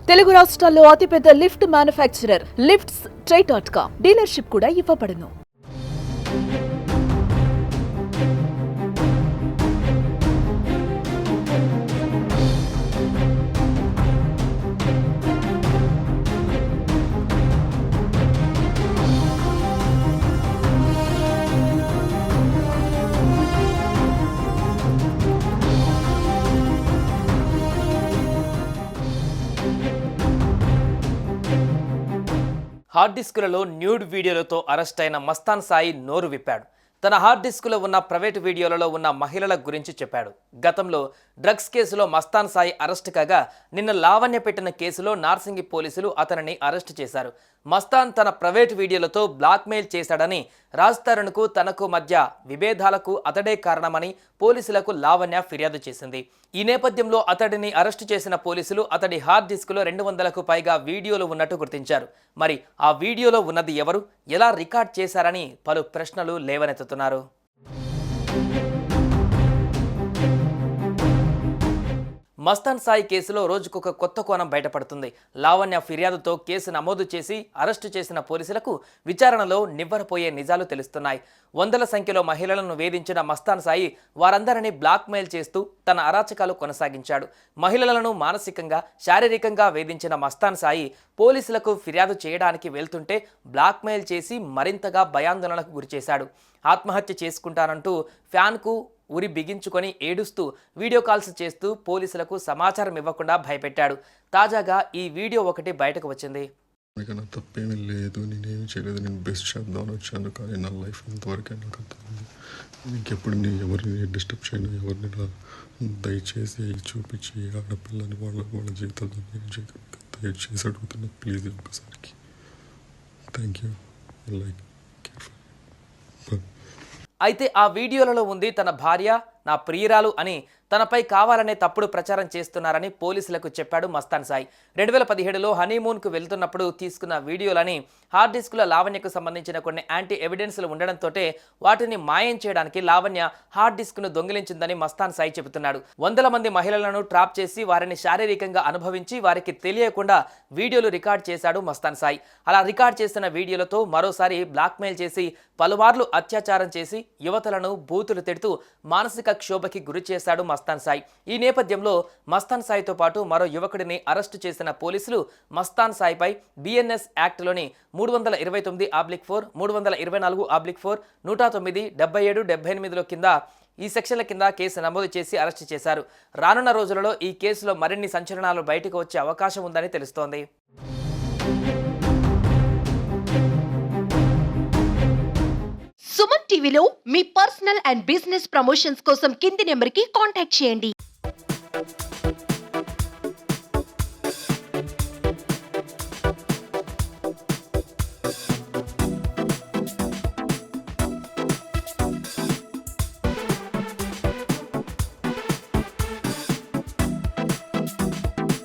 తెలుగు రాష్ట్రాల్లో అతిపెద్ద lift manufacturer lifts ట్రై.com dealership కూడా ఇవ్వబడును. హార్డ్ డిస్కులలో న్యూడ్ వీడియోలతో అరెస్ట్ అయిన మస్తాన్ సాయి నోరు విప్పాడు. తన హార్డ్ డిస్కులో ఉన్న ప్రైవేట్ వీడియోలలో ఉన్న మహిళల గురించి చెప్పాడు. గతంలో డ్రగ్స్ కేసులో మస్తాన్ సాయి అరెస్ట్ కాగా నిన్న లావణ్య పెట్టిన కేసులో నార్సింగి పోలీసులు అతనిని అరెస్ట్ చేశారు. మస్తాన్ తన ప్రైవేట్ వీడియోలతో బ్లాక్మెయిల్ చేశాడని, రాజ్ తరుణ్కు తనకు మధ్య విభేదాలకు అతడే కారణమని పోలీసులకు లావణ్య ఫిర్యాదు చేసింది. ఈ నేపథ్యంలో అతడిని అరెస్టు చేసిన పోలీసులు అతడి హార్డ్ డిస్క్లో 200కు పైగా వీడియోలు ఉన్నట్టు గుర్తించారు. మరి ఆ వీడియోలో ఉన్నది ఎవరు, ఎలా రికార్డ్ చేశారని పలు ప్రశ్నలు లేవనెత్తుతున్నారు. మస్తాన్ సాయి కేసులో రోజుకొక కొత్త కోణం బయటపడుతుంది. లావణ్య ఫిర్యాదుతో కేసు నమోదు చేసి అరెస్టు చేసిన పోలీసులకు విచారణలో నివ్వరపోయే నిజాలు తెలుస్తున్నాయి. వందల సంఖ్యలో మహిళలను వేధించిన మస్తాన్ సాయి వారందరినీ బ్లాక్మెయిల్ చేస్తూ తన అరాచకాలు కొనసాగించాడు. మహిళలను మానసికంగా, శారీరకంగా వేధించిన మస్తాన్ సాయి పోలీసులకు ఫిర్యాదు చేయడానికి వెళ్తుంటే బ్లాక్మెయిల్ చేసి మరింతగా భయాందోళనకు గురిచేశాడు. ఆత్మహత్య చేసుకుంటానంటూ ఫ్యాన్కు ఉరి బిగించుకొని ఏడుస్తూ వీడియో కాల్స్ చేస్తూ పోలీసులకు సమాచారం ఇవ్వకుండా భయపెట్టాడు. తాజాగా ఈ వీడియో ఒకటి బయటకు వచ్చింది. తప్పేమీ లేదు, నేనేమి చేయలేదు, నేను బెస్ట్ చెప్దామని వచ్చాను, కానీ నా లైఫ్ ఇంతవరకే నాకు అర్థమైంది. ఇంకెప్పుడు నేను ఎవరిని డిస్టర్బ్ చేయను, ఎవరిని దయచేసి చూపించి ఆడపిల్లని వాళ్ళ జీవితంలో నేను దయచేసి అడుగుతున్నా, ప్లీజ్ ఒక్కసారికి. Thank you. లైక్ అయితే ఆ వీడియోలలో ఉంది తన భార్య, నా ప్రియురాలు అని తనపై కావాలనే తప్పుడు ప్రచారం చేస్తున్నారని పోలీసులకు చెప్పాడు మస్తాన్ సాయి. 2017లో హనీమూన్కు వెళ్తున్నప్పుడు తీసుకున్న వీడియోలని హార్డ్ డిస్కుల లావణ్యకు సంబంధించిన కొన్ని యాంటీ ఎవిడెన్స్లు ఉండడంతో వాటిని మాయం చేయడానికి లావణ్య హార్డ్ డిస్క్ను దొంగిలించిందని మస్తాన్ సాయి చెబుతున్నాడు. వందల మంది మహిళలను ట్రాప్ చేసి వారిని శారీరకంగా అనుభవించి వారికి తెలియకుండా వీడియోలు రికార్డ్ చేశాడు మస్తాన్ సాయి. అలా రికార్డ్ చేసిన వీడియోలతో మరోసారి బ్లాక్మెయిల్ చేసి పలుమార్లు అత్యాచారం చేసి యువతలను బూతులు తిడుతూ మానసిక క్షోభకి గురి చేశాడు మస్తాన్ సాయి. ఈ నేపథ్యంలో మస్తాన్ సాయితో పాటు మరో యువకుడిని అరెస్టు చేసిన పోలీసులు మస్తాన్ సాయిపై బిఎన్ఎస్ యాక్ట్లోని 329/4, 324/4, 109, 77, 78 కింద ఈ సెక్షన్ల కింద కేసు నమోదు చేసి అరెస్టు చేశారు. రానున్న రోజులలో ఈ కేసులో మరిన్ని సంచలనాలు బయటకు వచ్చే అవకాశం ఉందని తెలుస్తోంది. సుమన్ టీవీలో మీ పర్సనల్ అండ్ బిజినెస్ ప్రమోషన్స్ కోసం కింది నెంబర్కి కాంటాక్ట్ చేయండి.